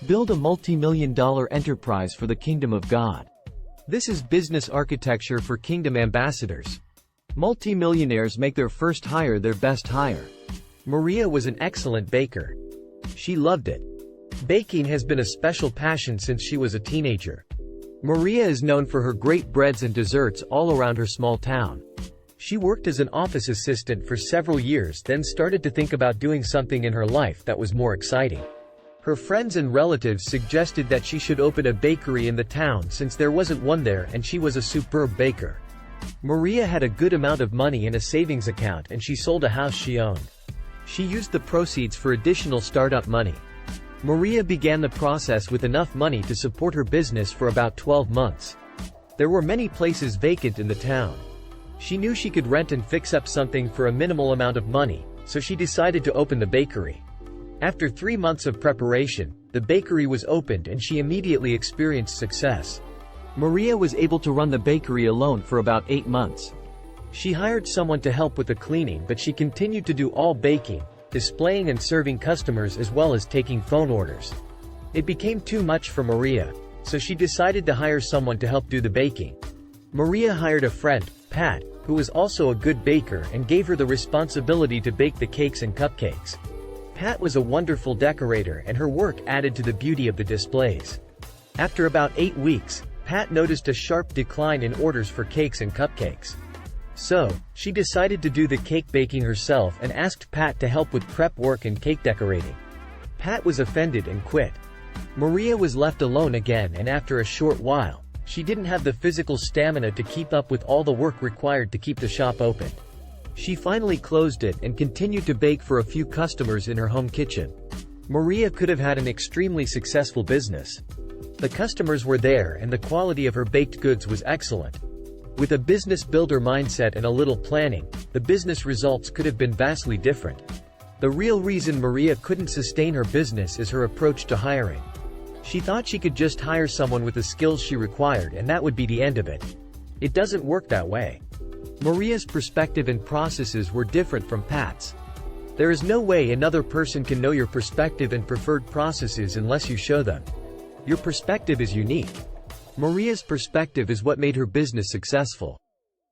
Build a multi-million-dollar enterprise for the kingdom of God. This is business architecture for kingdom ambassadors. Multi-millionaires make their first hire their best hire. Maria was an excellent baker. She loved it. Baking has been a special passion since she was a teenager. Maria is known for her great breads and desserts all around her small town. She worked as an office assistant for several years, then started to think about doing something in her life that was more exciting. Her friends and relatives suggested that she should open a bakery in the town since there wasn't one there, and she was a superb baker. Maria had a good amount of money in a savings account, and she sold a house she owned. She used the proceeds for additional startup money. Maria began the process with enough money to support her business for about 12 months. There were many places vacant in the town. She knew she could rent and fix up something for a minimal amount of money, so she decided to open the bakery. After 3 months of preparation, the bakery was opened and she immediately experienced success. Maria was able to run the bakery alone for about 8 months. She hired someone to help with the cleaning, but she continued to do all baking, displaying and serving customers, as well as taking phone orders. It became too much for Maria, so she decided to hire someone to help do the baking. Maria hired a friend, Pat, who was also a good baker, and gave her the responsibility to bake the cakes and cupcakes. Pat was a wonderful decorator, and her work added to the beauty of the displays. After about 8 weeks, Pat noticed a sharp decline in orders for cakes and cupcakes. So, she decided to do the cake baking herself and asked Pat to help with prep work and cake decorating. Pat was offended and quit. Maria was left alone again, and after a short while, she didn't have the physical stamina to keep up with all the work required to keep the shop open. She finally closed it and continued to bake for a few customers in her home kitchen. Maria could have had an extremely successful business. The customers were there and the quality of her baked goods was excellent. With a business builder mindset and a little planning, the business results could have been vastly different. The real reason Maria couldn't sustain her business is her approach to hiring. She thought she could just hire someone with the skills she required and that would be the end of it. It doesn't work that way. Maria's perspective and processes were different from Pat's. There is no way another person can know your perspective and preferred processes unless you show them. Your perspective is unique. Maria's perspective is what made her business successful.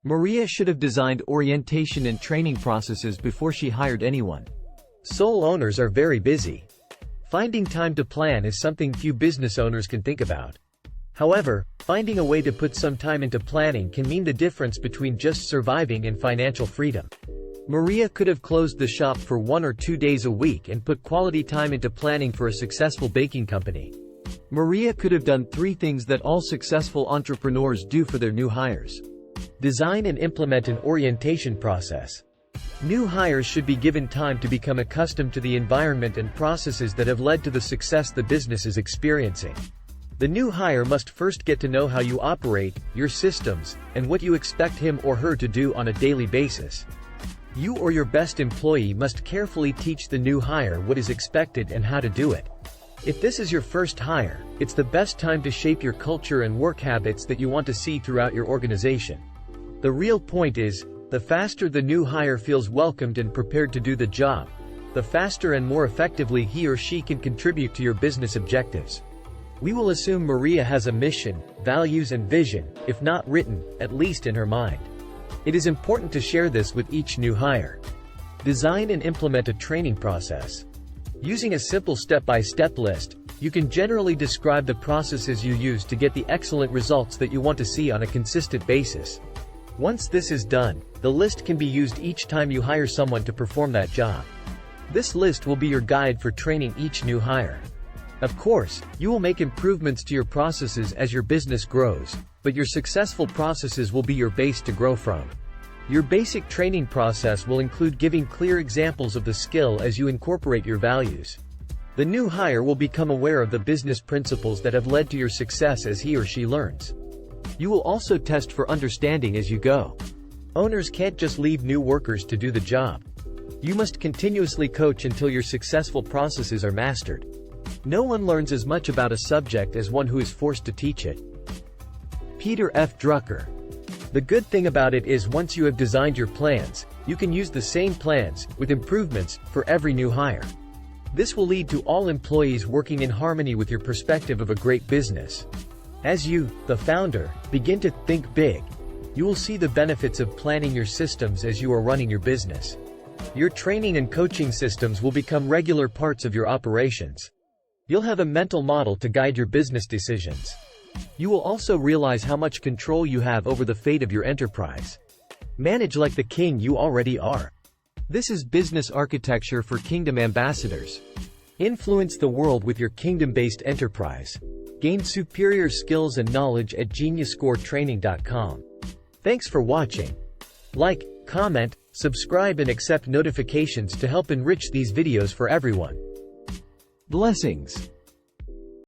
Maria should have designed orientation and training processes before she hired anyone. Sole owners are very busy. Finding time to plan is something few business owners can think about. However, finding a way to put some time into planning can mean the difference between just surviving and financial freedom. Maria could have closed the shop for 1 or 2 days a week and put quality time into planning for a successful baking company. Maria could have done 3 things that all successful entrepreneurs do for their new hires. Design and implement an orientation process. New hires should be given time to become accustomed to the environment and processes that have led to the success the business is experiencing. The new hire must first get to know how you operate, your systems, and what you expect him or her to do on a daily basis. You or your best employee must carefully teach the new hire what is expected and how to do it. If this is your first hire, it's the best time to shape your culture and work habits that you want to see throughout your organization. The real point is, the faster the new hire feels welcomed and prepared to do the job, the faster and more effectively he or she can contribute to your business objectives. We will assume Maria has a mission, values and vision, if not written, at least in her mind. It is important to share this with each new hire. Design and implement a training process. Using a simple step-by-step list, you can generally describe the processes you use to get the excellent results that you want to see on a consistent basis. Once this is done, the list can be used each time you hire someone to perform that job. This list will be your guide for training each new hire. Of course, you will make improvements to your processes as your business grows, but your successful processes will be your base to grow from. Your basic training process will include giving clear examples of the skill as you incorporate your values. The new hire will become aware of the business principles that have led to your success as he or she learns. You will also test for understanding as you go. Owners can't just leave new workers to do the job. You must continuously coach until your successful processes are mastered. No one learns as much about a subject as one who is forced to teach it. Peter F. Drucker. The good thing about it is once you have designed your plans, you can use the same plans, with improvements, for every new hire. This will lead to all employees working in harmony with your perspective of a great business. As you, the founder, begin to think big, you will see the benefits of planning your systems as you are running your business. Your training and coaching systems will become regular parts of your operations. You'll have a mental model to guide your business decisions. You will also realize how much control you have over the fate of your enterprise. Manage like the king you already are. This is business architecture for kingdom ambassadors. Influence the world with your kingdom-based enterprise. Gain superior skills and knowledge at GeniusCoreTraining.com. Thanks for watching. Like, comment, subscribe and accept notifications to help enrich these videos for everyone. Blessings.